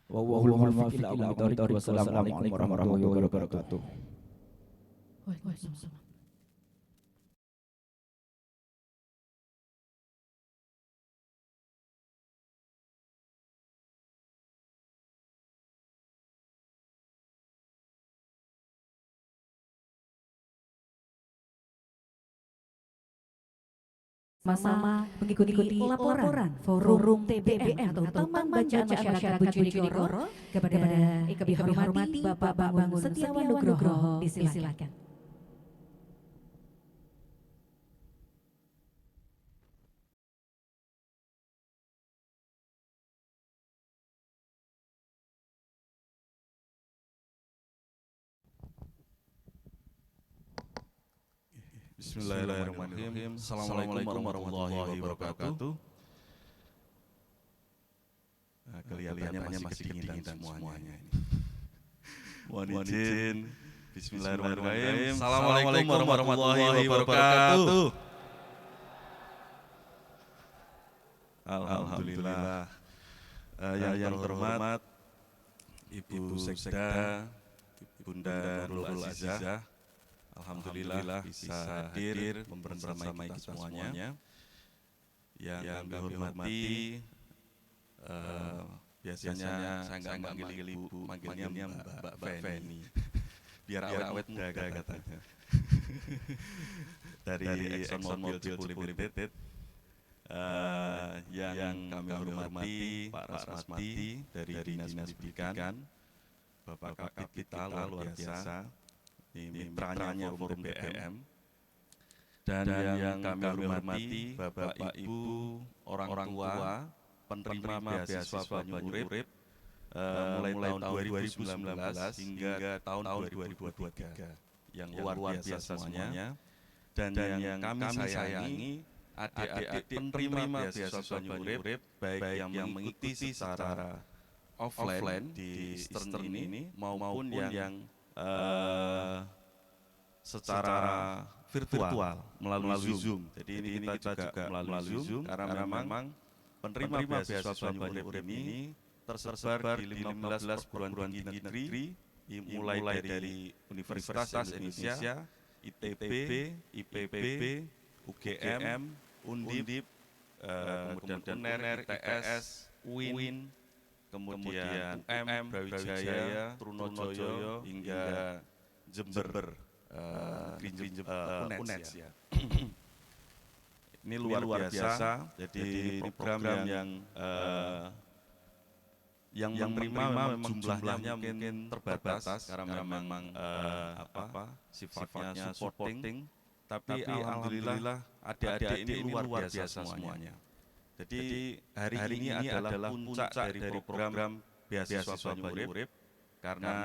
Wallahul muwaffiq ila aqwamit thoriq. Wassalamualaikum warahmatullahi wabarakatuh. Waalaikumsalam. Sama mengikuti laporan Forum TBM atau Taman Bacaan Masyarakat Bojonegoro kepada yang kami hormati Bapak Bangun Setiawan Nugroho, disilakan. Bismillahirrahmanirrahim. Assalamualaikum warahmatullahi wabarakatuh. Nah, kelihatannya masih kedinginan semuanya ini. Mohon izin. Bismillahirrahmanirrahim. Assalamualaikum warahmatullahi wabarakatuh. Alhamdulillah. Yang terhormat Ibu Sekda, Bunda Nurul Azizah, alhamdulillah bisa hadir membersamai kita semuanya. Yang kami hormati, biasanya saya nggak manggil ibu, manggilnya Mbak Feni. Biar awet muda katanya. Dari ExxonMobil Cipulir Limited, yang kami hormati Pak Rasmati dari Dinas Pendidikan, Bapak Kapit kita luar biasa, mitranya Forum TBM, dan yang kami hormati Bapak Ibu orang tua penerima beasiswa Banyu Urip mulai tahun 2019 hingga tahun 2023 yang luar biasa semuanya. Dan yang kami sayangi adik-adik penerima beasiswa Banyu Urip, baik yang mengikuti secara offline di Eastern ini maupun yang secara virtual melalui Zoom. Jadi ini kita juga melalui Zoom karena memang penerima beasiswa Banyu Urip ini tersebar di 15 perguruan tinggi negeri, mulai dari Universitas Indonesia, ITB, IPB, UGM, Undip, kemudian UNER, ITS, UIN, kemudian UM, Brawijaya, Trunojoyo, hingga Jember, UNES ya. Ini luar biasa. Jadi program yang menerima memang jumlahnya mungkin terbatas karena memang sifatnya supporting. Tapi alhamdulillah adik-adik ini luar biasa semuanya. Jadi hari ini adalah puncak dari program beasiswa Banyu Urip karena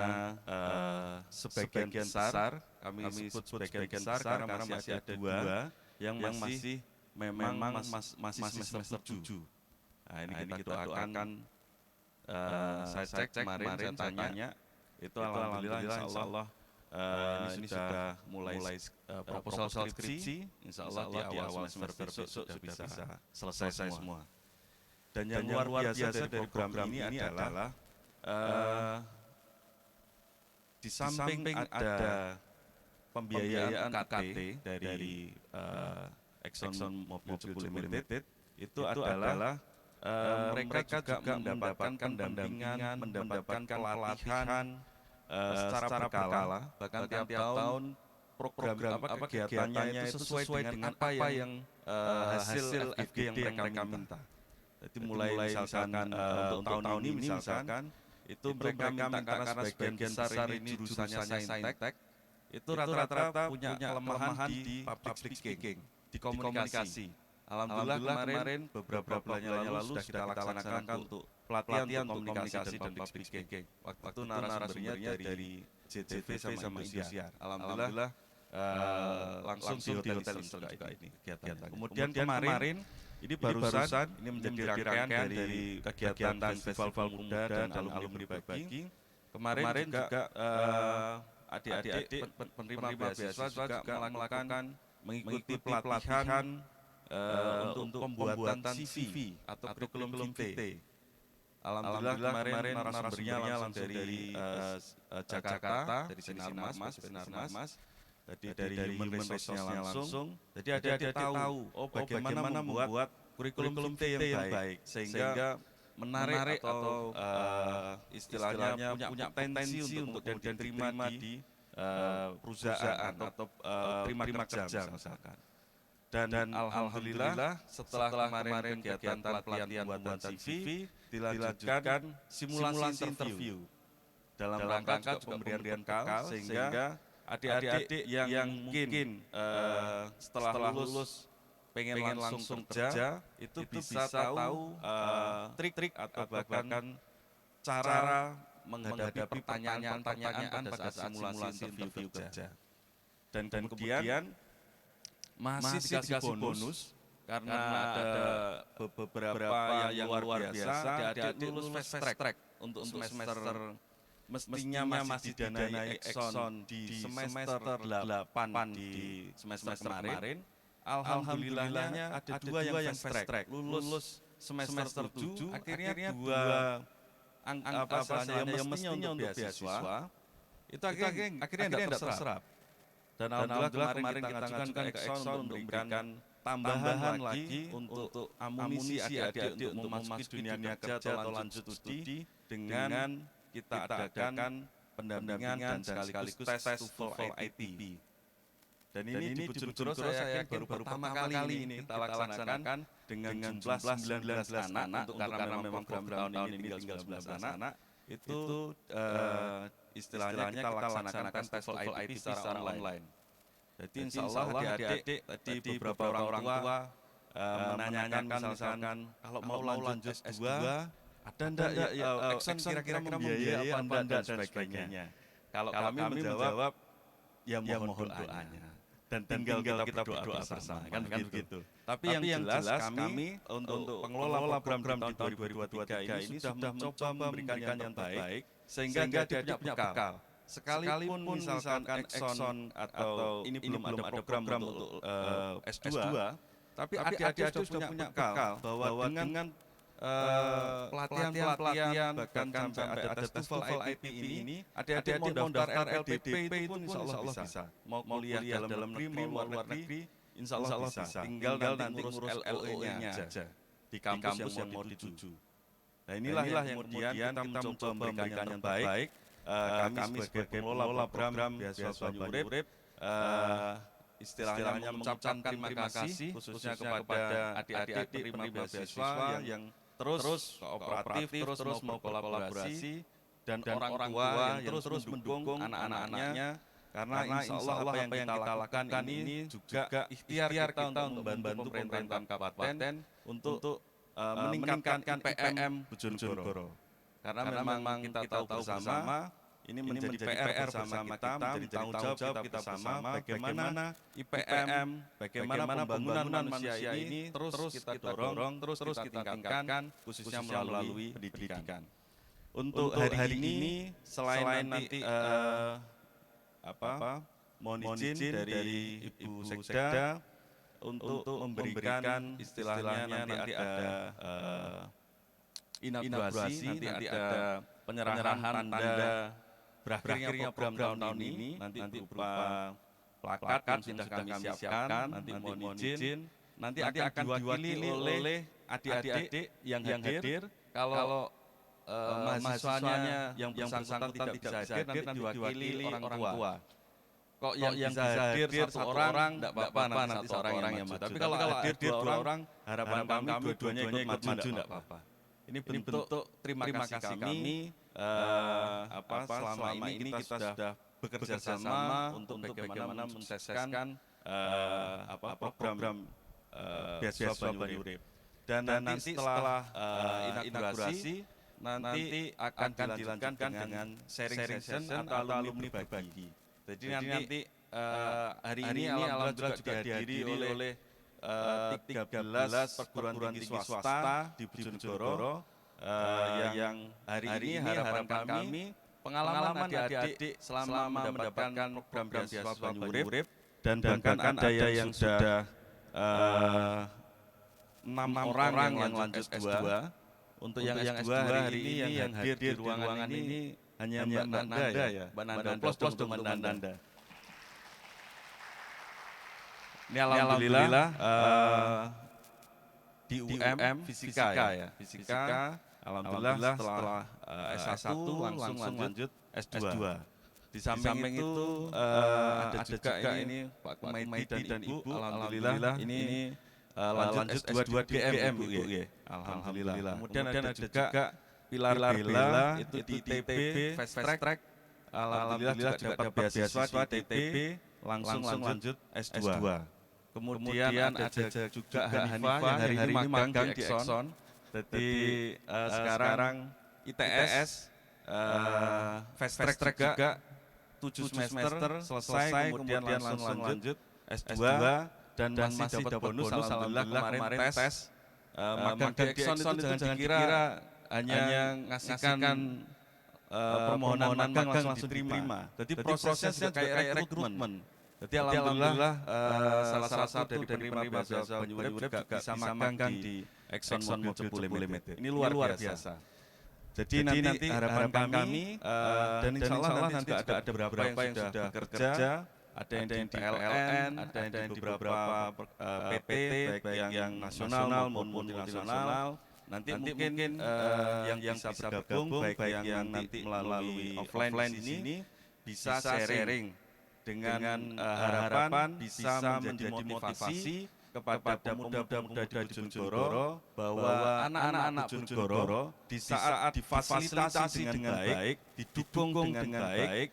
sebagian besar, kami sebut sebagian besar karena masih ada dua yang masih semester 7. Nah, ini kita akan saya cek kemarin, saya tanya, itu alhamdulillah insyaallah ini sudah mulai proposal skripsi, insyaallah di awal semester besok sudah bisa selesai semua. Dan yang luar biasa dari program ini adalah di samping ada pembiayaan UKT dari ExxonMobil Cipulir Limited, itu adalah mereka juga mendapatkan pendampingan, mendapatkan pelatihan secara berkala, bahkan tiap tahun program kegiatannya itu sesuai dengan apa yang hasil FG yang mereka minta. Jadi mulai misalkan untuk tahun ini misalkan itu mereka minta karena sebagian besar ini jurusannya saintek, itu rata-rata punya kelemahan di public speaking, di komunikasi. Alhamdulillah kemarin beberapa bulan yang lalu sudah kita laksanakan untuk pelatihan untuk komunikasi dan public speaking. Waktu itu narasumbernya dari JJV sama Indosiar. Alhamdulillah langsung di Hotel Eastern juga ini kegiatan. Kemudian kemarin ini barusan ini menjadi rangkaian dari kegiatan Festival Pemuda dan Alumni Berbagi. Kemarin juga adik-adik penerima beasiswa juga melakukan mengikuti pelatihan untuk pembuatan CV atau kurikulum vitae. Alhamdulillah kemarin narasumbernya langsung dari Jakarta, dari Sinarmas, jadi dari Human Resource-nya langsung. Jadi adik-adik tahu bagaimana membuat kurikulum VT yang baik sehingga menarik atau istilahnya punya potensi untuk kemudian diterima di perusahaan atau terima kerja misalkan. Dan alhamdulillah setelah kemarin kegiatan pelatihan buatan CV dilanjutkan simulasi interview dalam rangka juga pemberian bekal sehingga adik-adik yang mungkin setelah lulus pengen langsung kerja itu bisa tahu trik-trik atau bahkan cara menghadapi pertanyaan-pertanyaan pada saat simulasi interview kerja. Dan kemudian masih dikasih bonus karena ada beberapa yang luar biasa, adik-adik lulus fast track untuk semester mestinya masih didanai Exxon di semester 8 di semester kemarin. Alhamdulillahnya ada 2 yang fast track, lulus semester 7, akhirnya 2 yang mestinya untuk beasiswa itu akhirnya tidak terserap. Dan alhamdulillah kemarin kita ajukan ke Exxon untuk memberikan tambahan lagi untuk amunisi adik-adik untuk memasuki dunia kerja atau lanjut studi dengan kita adakan pendampingan dan sekaligus tes TOEFL ITB. Dan ini jujur saya yakin baru pertama kali ini kita laksanakan dengan jumlah 19 anak karena memang program tahun ini tinggal 19 anak itu istilahnya kita laksanakan tes TOEFL ITB secara online. Jadi insya Allah adik-adik tadi beberapa orang tua menanyakan misalkan kalau mau lanjut S2 ada enggak ya Exxon kira-kira membiayai apa dan sebagainya. Kalau kami menjawab ya mohon doanya dan tinggal kita berdoa bersama kan begitu. Tapi yang jelas kami untuk pengelola program di 2023 ini sudah mencoba memberikan yang terbaik sehingga dia punya bekal. Sekalipun misalkan Exxon atau ini belum ada program untuk S2, tapi adik-adik sudah punya bekal bahwa dengan pelatihan bahkan sampai ada TOEFL ITB ini, adik-adik mau daftar LPDP itu pun insya Allah bisa. Mau kuliah dalam negeri, mau luar negeri, insya Allah bisa. Tinggal nanti ngurus LLO-nya aja di kampus yang mau dituju. Nah inilah yang kemudian kita mencoba memberikan yang terbaik. Kami sebagai pengelola program beasiswa Banyu Urip istilahnya mengucapkan terima kasih khususnya kepada adik-adik penerima beasiswa yang terus kooperatif, terus mau kolaborasi dan orang tua yang terus mendukung anak-anaknya karena insya Allah apa yang kita lakukan ini juga ikhtiar kita untuk membantu pemerintahan kabupaten untuk meningkatkan IPM Bojonegoro. Karena memang kita tahu bersama ini menjadi PR bersama kita, menjadi tanggung jawab kita bersama bagaimana IPM, bagaimana pembangunan manusia ini terus kita dorong, terus kita tingkatkan khususnya melalui pendidikan. Untuk hari ini selain nanti mohon izin dari Ibu Sekda untuk memberikan istilahnya nanti ada inaugurasi, nanti ada penyerahan tanda berakhirnya program tahun ini nanti berupa plakat yang sudah kami siapkan, nanti mohon izin nanti akan diwakili oleh adik-adik yang hadir. Kalau mahasiswanya yang bersangkutan tidak bisa hadir nanti diwakili orang tua. Kok yang bisa hadir satu orang tidak apa-apa nanti satu orang yang maju. Tapi kalau hadir dua orang harapan kami dua-duanya ikut maju tidak apa-apa. Ini bentuk terima kasih kami selama ini kita sudah bekerja sama untuk bagaimana mensukseskan program beasiswa Banyu Urip. Dan nanti setelah inaugurasi nanti akan dilanjutkan dengan sharing session atau alumni berbagi. Jadi nanti hari ini alhamdulillah juga dihadiri oleh 13 perguruan tinggi swasta di Bojonegoro yang hari ini harapan kami pengalaman adik-adik selama mendapatkan program beasiswa Banyu Urip dan bahkan ada yang sudah 6 orang yang lanjut S2 Untuk yang S2 hari ini yang hadir di ruangan ini hanya Mbak Nanda ya. Mbak Nanda, plus dong Mbak Nanda. Ini alhamdulillah di UM Fisika ya. Fisika alhamdulillah setelah S1 langsung lanjut S2. Di samping itu ada juga ini Pak Kumaiti dan Ibu, alhamdulillah ini lanjut S2 di UGM Bu ya. Alhamdulillah. Kemudian ada juga Pilar Bella itu di ITB Fast Track. Alhamdulillah juga dapat beasiswa di ITB langsung lanjut S2. Kemudian ada juga Hanifah yang hari ini magang di Exxon. Jadi sekarang ITS Fast Track juga 7 semester selesai, kemudian langsung lanjut S2 dan masih dapat bonus alhamdulillah kemarin tes magang di Exxon itu jangan dikira hanya ngasihkan permohonan magang langsung diterima. Jadi prosesnya juga kayak rekrutmen. Jadi alhamdulillah salah satu dari penerima beasiswa Banyuurip juga bisa magang di Exxon Mobil Cepu Limited. Ini luar biasa. Jadi nanti harapan kami dan insya Allah nanti ada beberapa yang sudah bekerja, ada yang di PLN, ada yang di beberapa PT, baik yang nasional maupun multinasional. Nanti mungkin yang bisa bergabung, baik yang nanti melalui offline di sini, bisa sharing dengan harapan bisa menjadi motivasi kepada pemuda-pemuda di Bojonegoro bahwa anak-anak Bojonegoro di saat difasilitasi dengan baik, didukung dengan baik,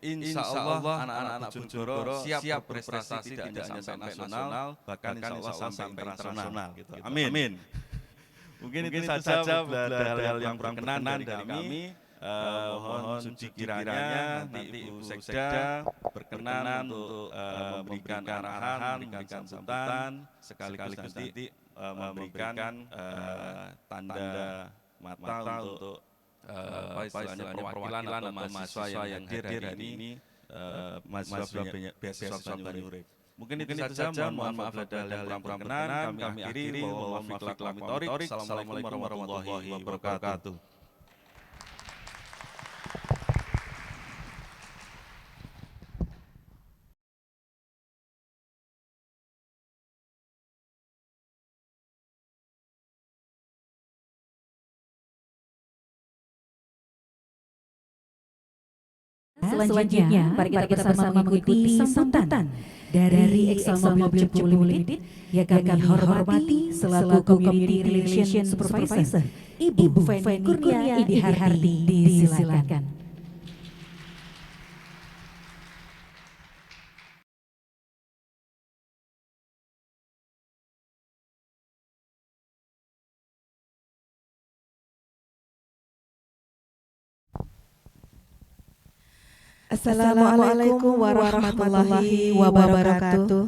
insya Allah anak-anak Bojonegoro siap berprestasi tidak hanya sampai nasional, bahkan insya Allah sampai internasional. Gitu. Amin. Mungkin itu saja hal-hal yang berkenan dari kami. Mohon suci kiranya nanti Ibu Sekda berkenan untuk memberikan arahan, memberikan sambutan, sekaligus nanti memberikan tanda mata untuk istilahnya perwakilan atau mahasiswa yang hadir hari ini, mahasiswa beasiswa Banyuurip. Mungkin itu saja, mohon maaf ada hal yang kurang berkenan, kami akhiri, mohon maaf lahir batin. Assalamualaikum warahmatullahi wabarakatuh. Selanjutnya, mari kita bersama mengikuti sambutan dari Exxon Mobil Cepu Limited yang kami hormati selaku Community Relation Supervisor, Ibu Feni Kurnia Idihardi. Disilakan. Assalamualaikum warahmatullahi wabarakatuh.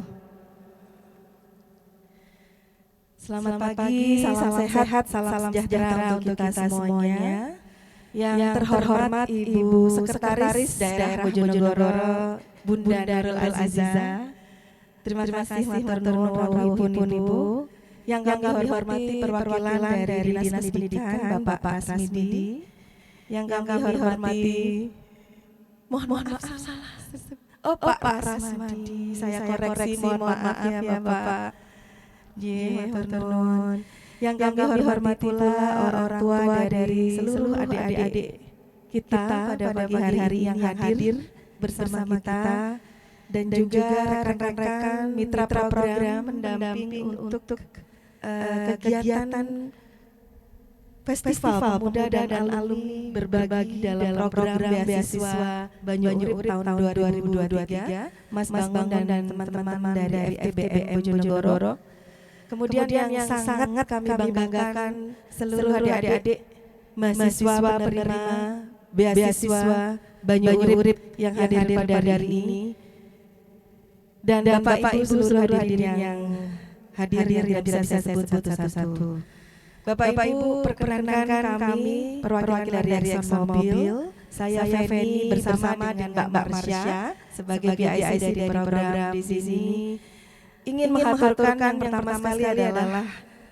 Selamat pagi, salam sehat, salam sejahtera untuk kita semuanya. Yang terhormat Ibu Sekretaris Daerah Bojonegoro, Bunda Darul Aziza. Terima kasih matur nuwun Ibu. Yang kami hormati perwakilan dari Dinas Pendidikan Bapak Rasmidi. Yang kami hormati mohon maaf salah. Oh Pak Rasmadi, saya koreksi, mohon maaf ya Bapak. Matur. Yang kami hormati pula orang tua dari seluruh adik-adik kita pada pagi hari yang hadir bersama kita dan juga rekan-rekan mitra program mendamping untuk kegiatan Festival Pemuda dan Alumni berbagi dalam program beasiswa Banyuurip tahun 2023, Mas Bambang dan teman-teman dari FTBM Bojonegoro. Kemudian yang sangat kami banggakan seluruh adik-adik mahasiswa penerima beasiswa Banyuurip yang hadir pada hari ini. Dan Bapak Ibu seluruh hadirin yang hadir tidak bisa saya sebut satu-satu. Bapak Ibu, perkenankan kami perwakilan dari Exxon Mobil. Saya Feni bersama dengan Mbak Marsha sebagai PIC dari program di sini ingin mengaturkan yang pertama sekali adalah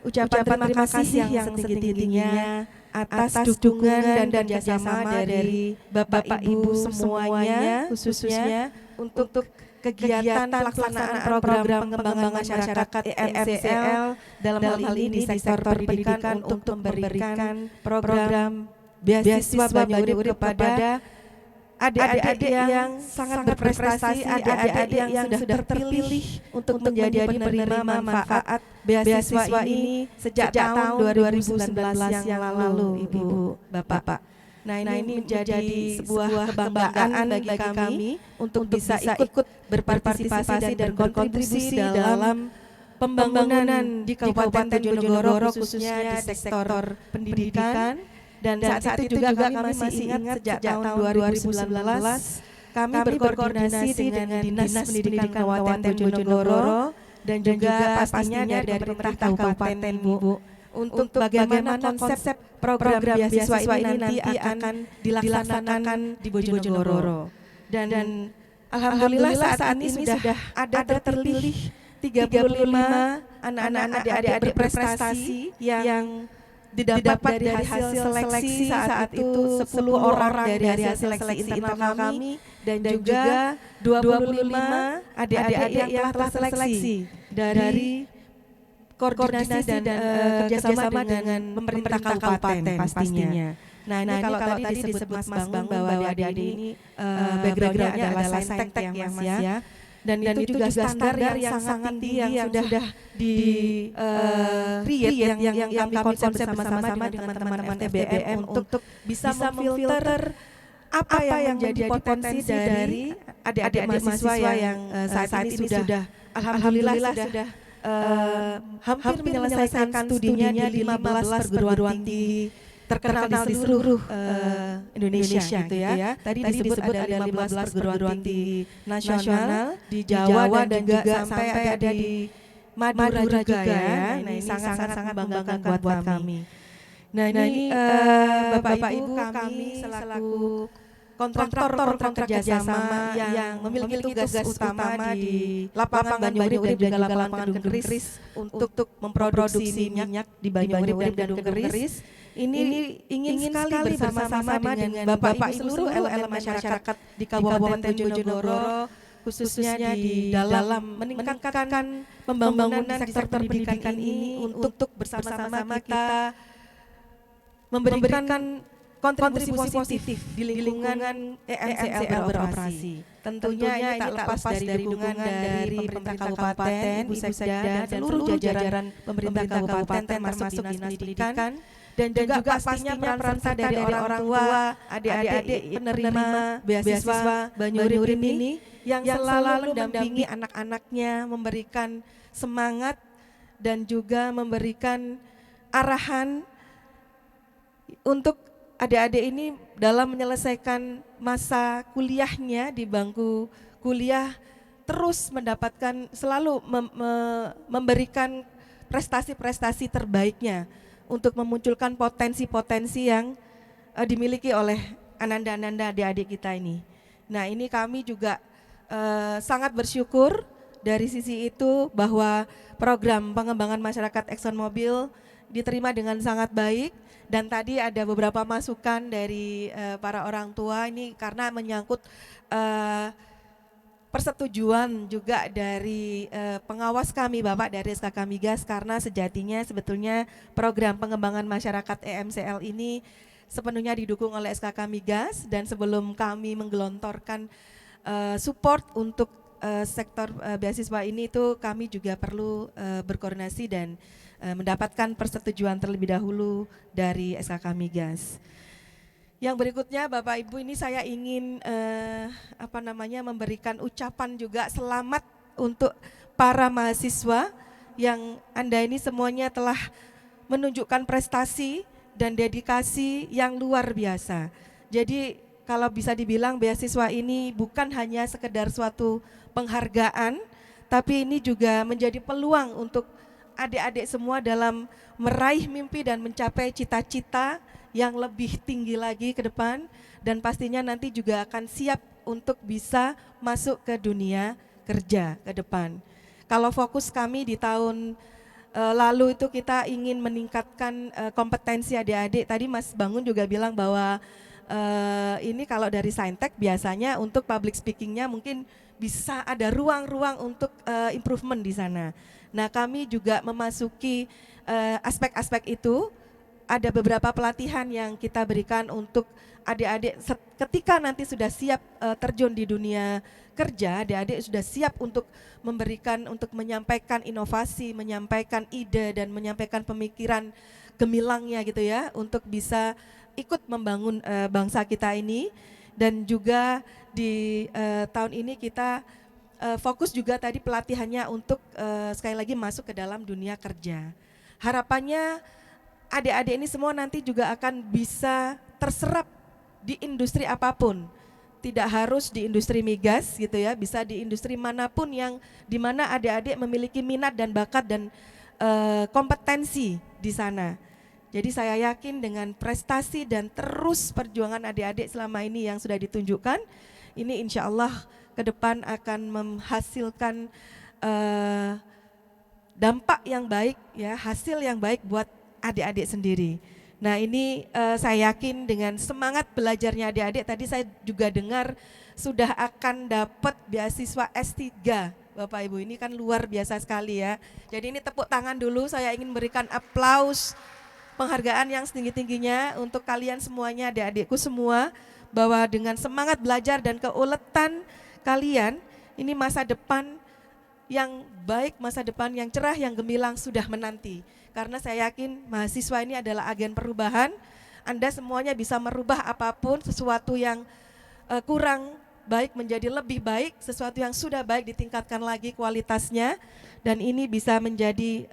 ucapan terima kasih yang setinggi-tingginya atas dukungan dan kerjasama dari Bapak Ibu semuanya, khususnya untuk kegiatan pelaksanaan program pengembangan masyarakat EMCL dalam hal ini di sektor pendidikan untuk memberikan program beasiswa Banyu Urip kepada adik-adik yang sangat berprestasi, adik-adik yang sudah terpilih untuk menjadi penerima manfaat beasiswa ini sejak tahun 2019 yang lalu, Ibu, Bapak. Nah, ini menjadi sebuah kebanggaan bagi kami untuk bisa ikut berpartisipasi dan berkontribusi dalam pembangunan di Kabupaten Bojonegoro, khususnya di sektor pendidikan. Dan saat itu juga kami masih ingat sejak tahun 2019 kami berkoordinasi dengan Dinas Pendidikan Kabupaten Bojonegoro dan juga pastinya dari pemerintah kabupaten, Ibu, untuk bagaimana konsep program beasiswa ini nanti akan dilaksanakan di Bojonegoro. Dan alhamdulillah saat ini sudah ada terpilih 35 anak-anak adik-adik berprestasi yang didapat dari hasil seleksi saat itu 10 orang dari hasil seleksi internal kami dan juga 25 adik-adik yang telah terseleksi dari koordinasi dan kerjasama dengan pemerintah kabupaten pastinya. Nah, ini kalau tadi disebut Mas Bangun bahwa adik-adik ini background-nya adalah saintek ya Mas ya. Dan itu juga standar yang sangat tinggi yang sudah di create yang kami konsep bersama-sama dengan teman-teman FTBM untuk bisa memfilter apa yang menjadi potensi dari adik-adik mahasiswa yang saat ini sudah alhamdulillah sudah hampir menyelesaikan studinya di 15 perguruan tinggi terkenal di seluruh Indonesia gitu ya. Tadi disebut ada 15 perguruan tinggi nasional di Jawa dan juga sampai ada di Madura juga ya. Nah, ini sangat-sangat membanggakan buat kami. Nah, ini Bapak Ibu kami selaku kontraktor kerjasama yang memiliki tugas utama di lapangan Banyu Urip dan juga lapangan Gedung Keris untuk memproduksi minyak di Banyu Urip dan Gedung Keris. Ini ingin sekali bersama-sama dengan Bapak Ibu seluruh elemen masyarakat di Kabupaten Bojonegoro, khususnya di dalam meningkatkan pembangunan sektor pendidikan ini untuk bersama-sama kita memberikan kontribusi positif di lingkungan EMCL beroperasi. Tentunya ini tak lepas dari dukungan dari pemerintah kabupaten, Bu Sekda, dan seluruh jajaran pemerintah kabupaten termasuk Dinas Pendidikan, dan juga pastinya peran serta dari orang tua, adik-adik penerima beasiswa Banyu Urip ini yang selalu mendampingi anak-anaknya, memberikan semangat dan juga memberikan arahan untuk adik-adik ini dalam menyelesaikan masa kuliahnya di bangku kuliah terus mendapatkan selalu memberikan prestasi-prestasi terbaiknya untuk memunculkan potensi-potensi yang dimiliki oleh ananda-ananda adik-adik kita ini. Nah, ini kami juga sangat bersyukur dari sisi itu bahwa program pengembangan masyarakat ExxonMobil diterima dengan sangat baik. Dan tadi ada beberapa masukan dari para orang tua ini karena menyangkut persetujuan juga dari pengawas kami Bapak dari SKK Migas, karena sejatinya sebetulnya program pengembangan masyarakat EMCL ini sepenuhnya didukung oleh SKK Migas, dan sebelum kami menggelontorkan support untuk sektor beasiswa ini itu kami juga perlu berkoordinasi dan mendapatkan persetujuan terlebih dahulu dari SKK Migas. Yang berikutnya Bapak Ibu, ini saya ingin memberikan ucapan juga selamat untuk para mahasiswa yang Anda ini semuanya telah menunjukkan prestasi dan dedikasi yang luar biasa. Jadi kalau bisa dibilang beasiswa ini bukan hanya sekedar suatu penghargaan, tapi ini juga menjadi peluang untuk adik-adik semua dalam meraih mimpi dan mencapai cita-cita yang lebih tinggi lagi ke depan, dan pastinya nanti juga akan siap untuk bisa masuk ke dunia kerja ke depan. Kalau fokus kami di tahun lalu itu kita ingin meningkatkan kompetensi adik-adik. Tadi Mas Bangun juga bilang bahwa ini kalau dari Saintek biasanya untuk public speakingnya mungkin bisa ada ruang-ruang untuk improvement di sana. Nah, kami juga memasuki aspek-aspek itu. Ada beberapa pelatihan yang kita berikan untuk adik-adik ketika nanti sudah siap terjun di dunia kerja, adik-adik sudah siap untuk memberikan, untuk menyampaikan inovasi, menyampaikan ide dan menyampaikan pemikiran gemilangnya gitu ya, untuk bisa ikut membangun bangsa kita ini. Dan juga di tahun ini kita fokus juga tadi pelatihannya untuk sekali lagi masuk ke dalam dunia kerja. Harapannya adik-adik ini semua nanti juga akan bisa terserap di industri apapun. Tidak harus di industri migas gitu ya, bisa di industri manapun yang dimana adik-adik memiliki minat dan bakat dan kompetensi di sana. Jadi saya yakin dengan prestasi dan terus perjuangan adik-adik selama ini yang sudah ditunjukkan, ini insya Allah ke depan akan menghasilkan dampak yang baik ya, hasil yang baik buat adik-adik sendiri. Nah ini saya yakin dengan semangat belajarnya adik-adik, tadi saya juga dengar sudah akan dapat beasiswa S3 Bapak Ibu, ini kan luar biasa sekali ya. Jadi ini tepuk tangan dulu, saya ingin berikan aplaus, penghargaan yang setinggi-tingginya untuk kalian semuanya, adik-adikku semua, bahwa dengan semangat belajar dan keuletan kalian, ini masa depan yang baik, masa depan yang cerah, yang gemilang sudah menanti. Karena saya yakin mahasiswa ini adalah agen perubahan. Anda semuanya bisa merubah apapun, sesuatu yang kurang baik menjadi lebih baik, sesuatu yang sudah baik ditingkatkan lagi kualitasnya, dan ini bisa menjadi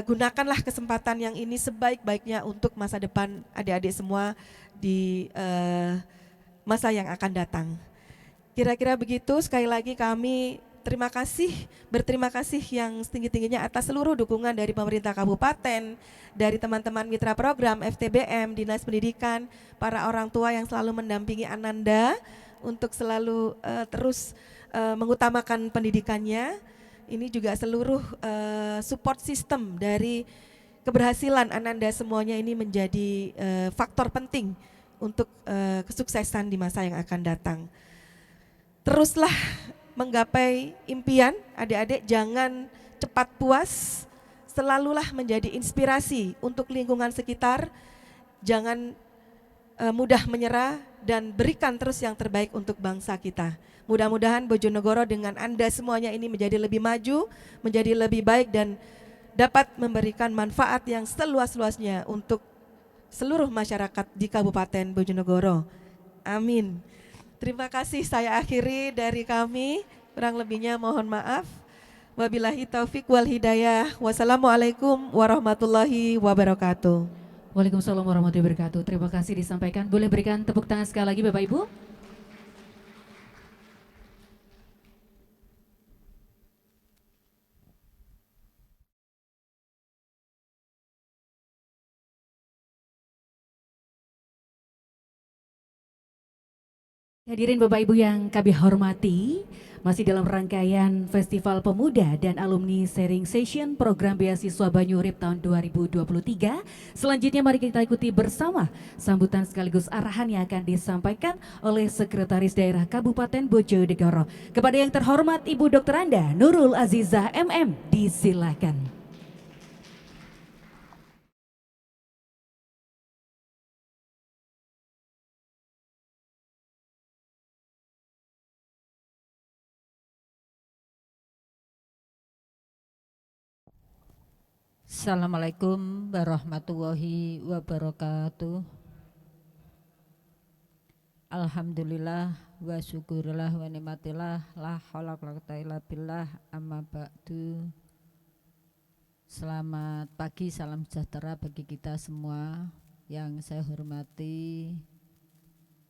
gunakanlah kesempatan yang ini sebaik-baiknya untuk masa depan adik-adik semua di masa yang akan datang. Kira-kira begitu. Sekali lagi kami berterima kasih yang setinggi-tingginya atas seluruh dukungan dari pemerintah kabupaten, dari teman-teman mitra program, FTBM, Dinas Pendidikan, para orang tua yang selalu mendampingi Ananda untuk selalu terus mengutamakan pendidikannya. Ini juga seluruh support system dari keberhasilan Ananda semuanya ini menjadi faktor penting untuk kesuksesan di masa yang akan datang. Teruslah menggapai impian, adik-adik jangan cepat puas, selalulah menjadi inspirasi untuk lingkungan sekitar, jangan mudah menyerah dan berikan terus yang terbaik untuk bangsa kita. Mudah-mudahan Bojonegoro dengan Anda semuanya ini menjadi lebih maju, menjadi lebih baik dan dapat memberikan manfaat yang seluas-luasnya untuk seluruh masyarakat di Kabupaten Bojonegoro. Amin. Terima kasih, saya akhiri dari kami, kurang lebihnya mohon maaf. Wabillahi taufik wal hidayah. Wassalamualaikum warahmatullahi wabarakatuh. Waalaikumsalam warahmatullahi wabarakatuh. Terima kasih disampaikan. Boleh berikan tepuk tangan sekali lagi Bapak Ibu? Hadirin Bapak Ibu yang kami hormati, masih dalam rangkaian Festival Pemuda dan Alumni Sharing Session Program Beasiswa Banyurip tahun 2023. Selanjutnya mari kita ikuti bersama sambutan sekaligus arahan yang akan disampaikan oleh Sekretaris Daerah Kabupaten Bojonegoro. Kepada yang terhormat Ibu Dr. Anda Nurul Azizah MM, disilakan. Assalamualaikum warahmatullahi wabarakatuh. Alhamdulillah wa syukurillah wa nikmatillah la haula wala quwata illa billah amma ba'du. Selamat pagi, salam sejahtera bagi kita semua. Yang saya hormati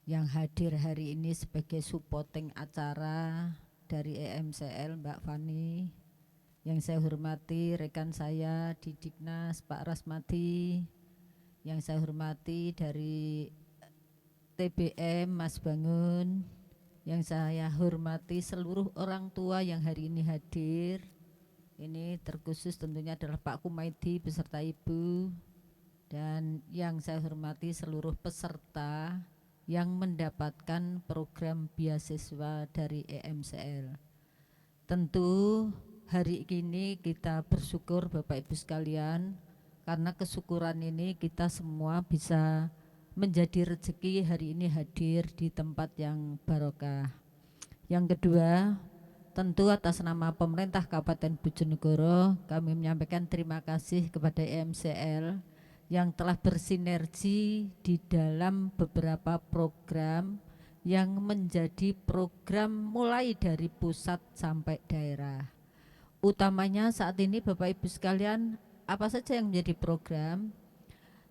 yang hadir hari ini sebagai supporting acara dari EMCL Mbak Fani. Yang saya hormati rekan saya di Diknas Pak Rasmadi, yang saya hormati dari TBM Mas Bangun, yang saya hormati seluruh orang tua yang hari ini hadir, Ini terkhusus tentunya adalah Pak Kumaidi beserta Ibu dan yang saya hormati seluruh peserta yang mendapatkan program beasiswa dari EMCL. Tentu hari ini kita bersyukur Bapak Ibu sekalian, karena kesyukuran ini kita semua bisa menjadi rezeki hari ini hadir di tempat yang barokah. Yang kedua, tentu atas nama pemerintah Kabupaten Bojonegoro kami menyampaikan terima kasih kepada EMCL yang telah bersinergi di dalam beberapa program yang menjadi program mulai dari pusat sampai daerah. Utamanya saat ini Bapak Ibu sekalian, apa saja yang menjadi program?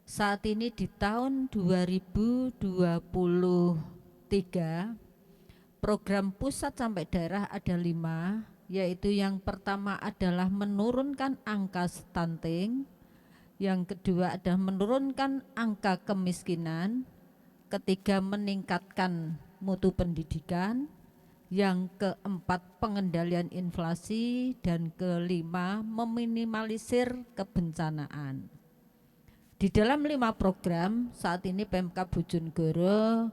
Saat ini di tahun 2023 program pusat sampai daerah ada 5, yaitu yang pertama adalah menurunkan angka stunting, yang kedua adalah menurunkan angka kemiskinan, ketiga meningkatkan mutu pendidikan, yang keempat pengendalian inflasi, dan kelima meminimalisir kebencanaan. Di dalam 5 program saat ini Pemkab Bojonegoro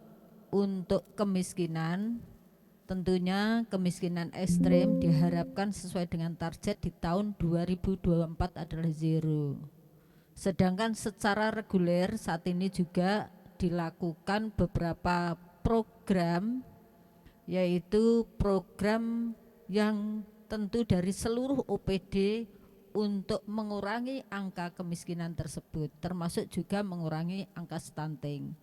untuk kemiskinan, tentunya kemiskinan ekstrem diharapkan sesuai dengan target di tahun 2024 adalah 0. Sedangkan secara reguler saat ini juga dilakukan beberapa program, yaitu program yang tentu dari seluruh OPD untuk mengurangi angka kemiskinan tersebut, termasuk juga mengurangi angka stunting.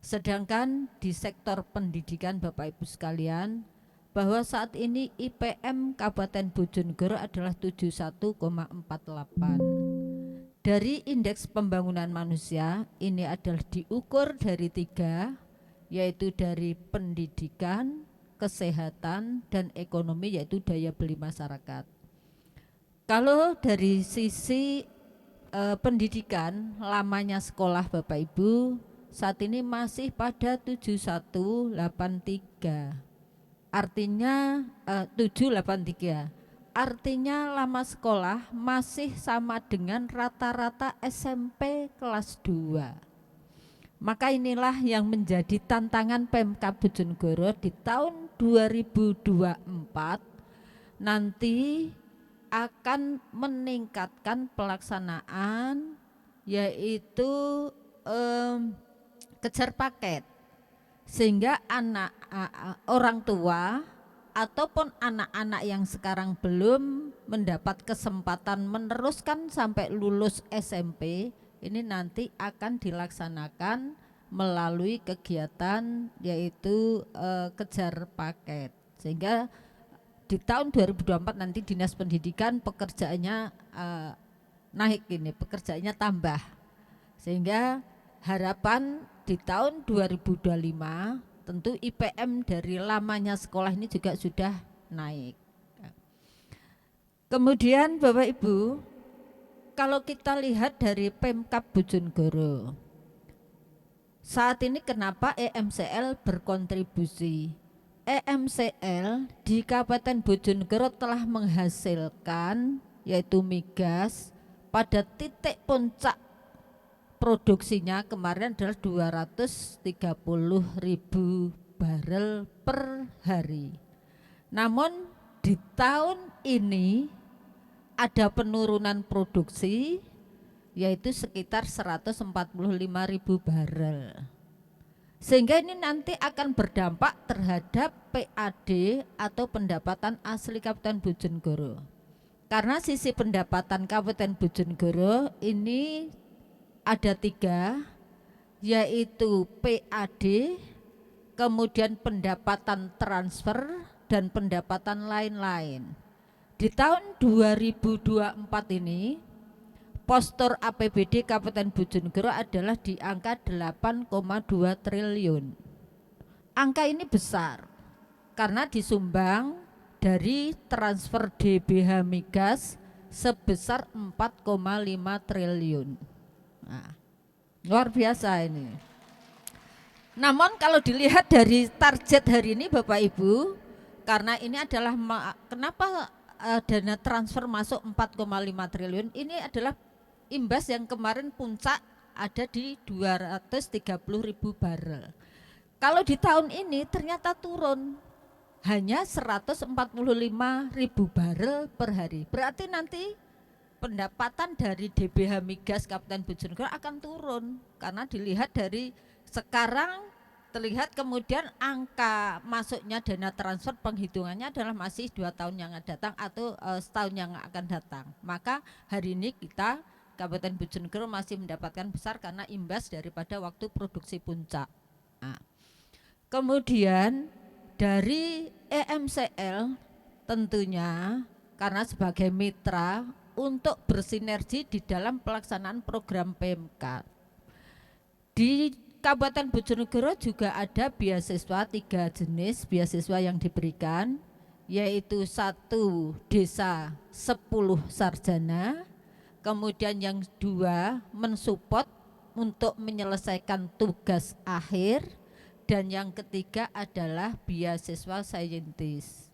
Sedangkan di sektor pendidikan Bapak Ibu sekalian, bahwa saat ini IPM Kabupaten Bojonegoro adalah 71,48. Dari indeks pembangunan manusia ini adalah diukur dari 3, yaitu dari pendidikan, kesehatan, dan ekonomi, yaitu daya beli masyarakat. Kalau dari sisi pendidikan, lamanya sekolah Bapak Ibu saat ini masih pada 7183, artinya 783, artinya lama sekolah masih sama dengan rata-rata SMP kelas 2. Maka inilah yang menjadi tantangan Pemkab Bojonegoro di tahun 2024 nanti akan meningkatkan pelaksanaan, yaitu kejar paket, sehingga orang tua ataupun anak-anak yang sekarang belum mendapat kesempatan meneruskan sampai lulus SMP ini nanti akan dilaksanakan melalui kegiatan yaitu kejar paket, sehingga di tahun 2024 nanti Dinas Pendidikan pekerjaannya naik, ini pekerjaannya tambah, sehingga harapan di tahun 2025 tentu IPM dari lamanya sekolah ini juga sudah naik. Kemudian Bapak Ibu, kalau kita lihat dari Pemkab Bojonegoro, saat ini kenapa EMCL berkontribusi? EMCL di Kabupaten Bojonegoro telah menghasilkan yaitu migas pada titik puncak produksinya kemarin adalah 230.000 barel per hari. Namun di tahun ini ada penurunan produksi yaitu sekitar 145.000 barel. Sehingga ini nanti akan berdampak terhadap PAD atau pendapatan asli Kabupaten Bojonegoro. Karena sisi pendapatan Kabupaten Bojonegoro ini ada 3, yaitu PAD, kemudian pendapatan transfer, dan pendapatan lain-lain. Di tahun 2024 ini postur APBD Kabupaten Bojonegoro adalah di angka 8,2 triliun. Angka ini besar karena disumbang dari transfer DBH migas sebesar 4,5 triliun. Nah, luar biasa ini. Namun kalau dilihat dari target hari ini Bapak Ibu, karena ini adalah kenapa dana transfer masuk 4,5 triliun, ini adalah imbas yang kemarin puncak ada di 230.000 barel. Kalau di tahun ini ternyata turun hanya 145.000 barel per hari. Berarti nanti pendapatan dari DBH Migas Kabupaten Bojonegoro akan turun karena dilihat dari sekarang terlihat, kemudian angka masuknya dana transfer penghitungannya adalah masih 2 tahun yang akan datang atau setahun yang akan datang. Maka hari ini kita Kabupaten Bojonegoro masih mendapatkan besar karena imbas daripada waktu produksi puncak. Nah, kemudian dari EMCL tentunya karena sebagai mitra untuk bersinergi di dalam pelaksanaan program PMK. Di Kabupaten Bojonegoro juga ada beasiswa, 3 jenis beasiswa yang diberikan, yaitu 1 desa 10 sarjana, kemudian yang 2 mensupport untuk menyelesaikan tugas akhir, dan yang ketiga adalah beasiswa saintis.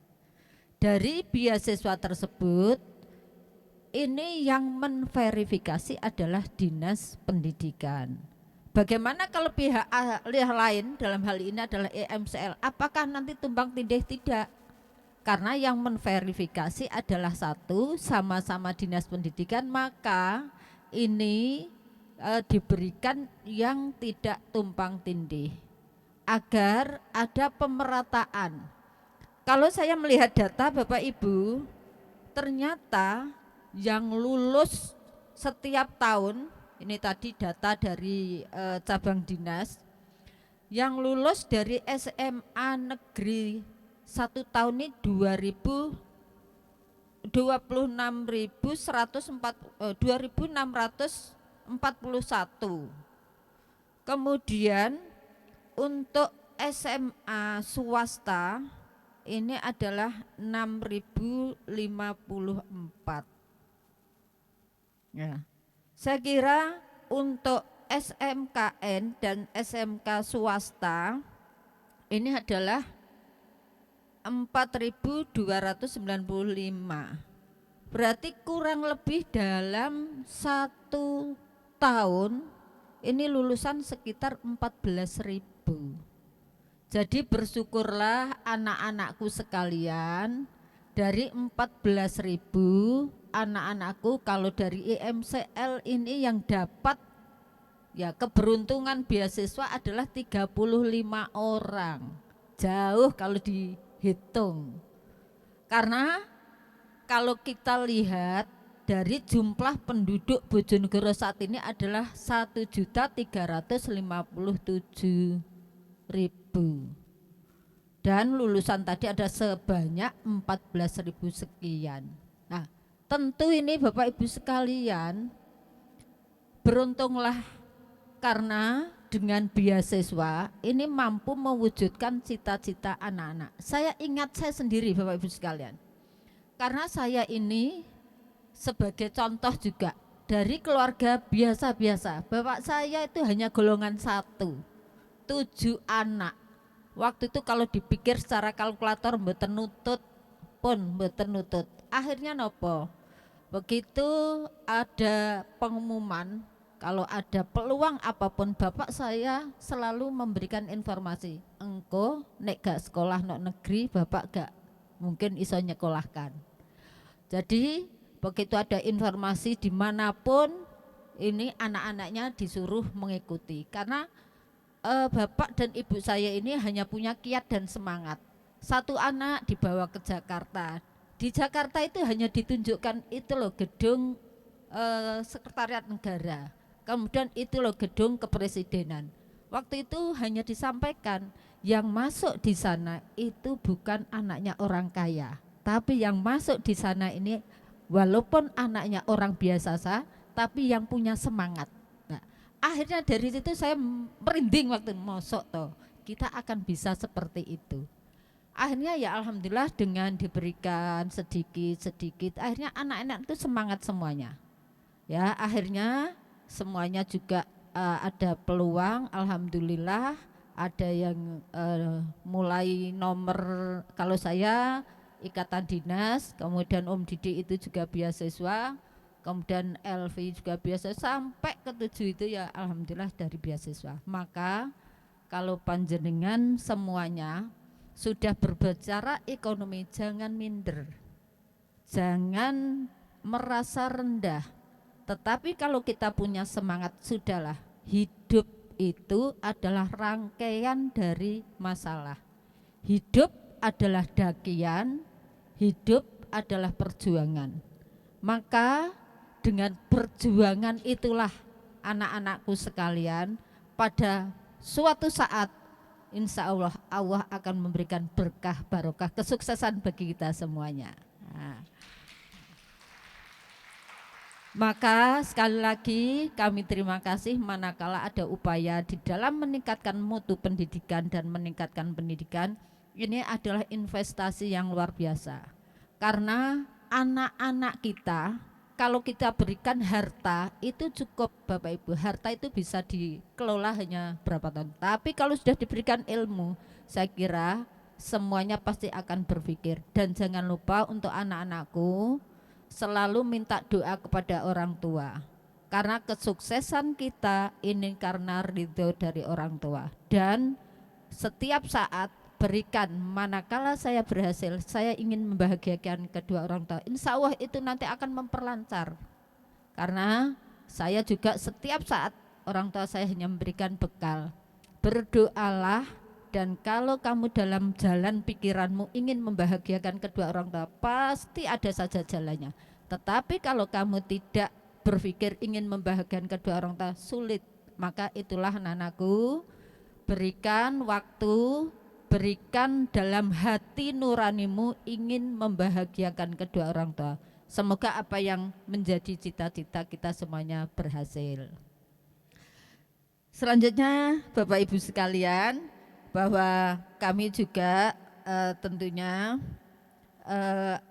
Dari beasiswa tersebut, ini yang menverifikasi adalah Dinas Pendidikan. Bagaimana kalau pihak lain, dalam hal ini adalah EMCL, apakah nanti tumpang tindih? Tidak, karena yang menverifikasi adalah 1 sama-sama Dinas Pendidikan, maka ini diberikan yang tidak tumpang tindih agar ada pemerataan. Kalau saya melihat data Bapak Ibu, ternyata yang lulus setiap tahun, ini tadi data dari cabang dinas, yang lulus dari SMA negeri 1 tahun ini 2641. Kemudian untuk SMA swasta ini adalah 6054. Ya. Saya kira untuk SMKN dan SMK swasta ini adalah 4.295. Berarti kurang lebih dalam 1 tahun ini lulusan sekitar 14.000. Jadi bersyukurlah anak-anakku sekalian, dari 14.000 anak-anakku, kalau dari EMCL ini yang dapat ya keberuntungan beasiswa adalah 35 orang. Jauh kalau dihitung. Karena kalau kita lihat dari jumlah penduduk Bojonegoro saat ini adalah 1.357.000. Dan lulusan tadi ada sebanyak 14.000 sekian. Nah, tentu ini Bapak Ibu sekalian, beruntunglah karena dengan beasiswa ini mampu mewujudkan cita-cita anak-anak. Saya ingat saya sendiri Bapak Ibu sekalian, karena saya ini sebagai contoh juga dari keluarga biasa-biasa. Bapak saya itu hanya golongan 1, 7 anak. Waktu itu kalau dipikir secara kalkulator mboten nutut pun mboten nutut. Akhirnya nopo? Begitu ada pengumuman kalau ada peluang apapun, bapak saya selalu memberikan informasi. Engko nek gak sekolah nok negeri, bapak gak mungkin iso nyekolahkan. Jadi begitu ada informasi dimanapun, ini anak-anaknya disuruh mengikuti. Karena bapak dan ibu saya ini hanya punya kiat dan semangat. 1 anak dibawa ke Jakarta. Di Jakarta itu hanya ditunjukkan itu loh gedung sekretariat negara. Kemudian itu loh gedung kepresidenan. Waktu itu hanya disampaikan yang masuk di sana itu bukan anaknya orang kaya, tapi yang masuk di sana ini walaupun anaknya orang biasa saja, tapi yang punya semangat. Akhirnya dari situ saya merinding waktu mosok toh kita akan bisa seperti itu. Akhirnya ya alhamdulillah dengan diberikan sedikit-sedikit, akhirnya anak-anak itu semangat semuanya. Ya akhirnya semuanya juga ada peluang, alhamdulillah ada yang mulai nomor, kalau saya ikatan dinas, kemudian Om Didi itu juga beasiswa, kemudian Elvi juga beasiswa, sampai ke-7 itu ya alhamdulillah dari beasiswa. Maka kalau panjenengan semuanya sudah berbicara ekonomi, jangan minder, jangan merasa rendah. Tetapi kalau kita punya semangat, sudahlah, hidup itu adalah rangkaian dari masalah. Hidup adalah dakian, hidup adalah perjuangan. Maka dengan perjuangan itulah anak-anakku sekalian, pada suatu saat insya Allah Allah akan memberikan berkah, barokah, kesuksesan bagi kita semuanya. Nah, maka sekali lagi kami terima kasih manakala ada upaya di dalam meningkatkan mutu pendidikan dan meningkatkan pendidikan. Ini adalah investasi yang luar biasa. Karena anak-anak kita, kalau kita berikan harta itu cukup Bapak Ibu, harta itu bisa dikelola hanya berapa tahun. Tapi kalau sudah diberikan ilmu, saya kira semuanya pasti akan berpikir. Dan jangan lupa untuk anak-anakku, selalu minta doa kepada orang tua. Karena kesuksesan kita ini karena ridho dari orang tua. Dan setiap saat berikan, manakala saya berhasil, saya ingin membahagiakan kedua orang tua. Insya Allah itu nanti akan memperlancar. Karena saya juga setiap saat orang tua saya hanya memberikan bekal. Berdoalah, dan kalau kamu dalam jalan pikiranmu ingin membahagiakan kedua orang tua, pasti ada saja jalannya. Tetapi kalau kamu tidak berpikir ingin membahagiakan kedua orang tua, sulit. Maka itulah anakku, berikan waktu, berikan dalam hati nuranimu ingin membahagiakan kedua orang tua. Semoga apa yang menjadi cita-cita kita semuanya berhasil. Selanjutnya Bapak Ibu sekalian, bahwa kami juga tentunya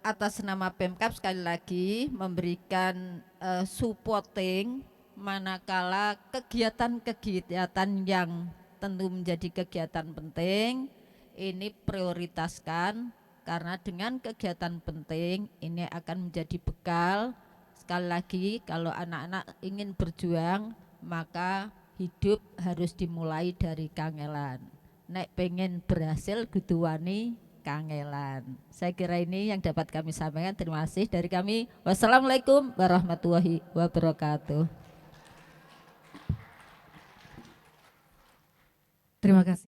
atas nama Pemkab sekali lagi memberikan supporting manakala kegiatan-kegiatan yang tentu menjadi kegiatan penting ini prioritaskan, karena dengan kegiatan penting ini akan menjadi bekal. Sekali lagi, kalau anak-anak ingin berjuang, maka hidup harus dimulai dari kangelan. Nek pengen berhasil kudu wani kangelan. Saya kira ini yang dapat kami sampaikan. Terima kasih dari kami. Wassalamualaikum warahmatullahi wabarakatuh. Terima kasih.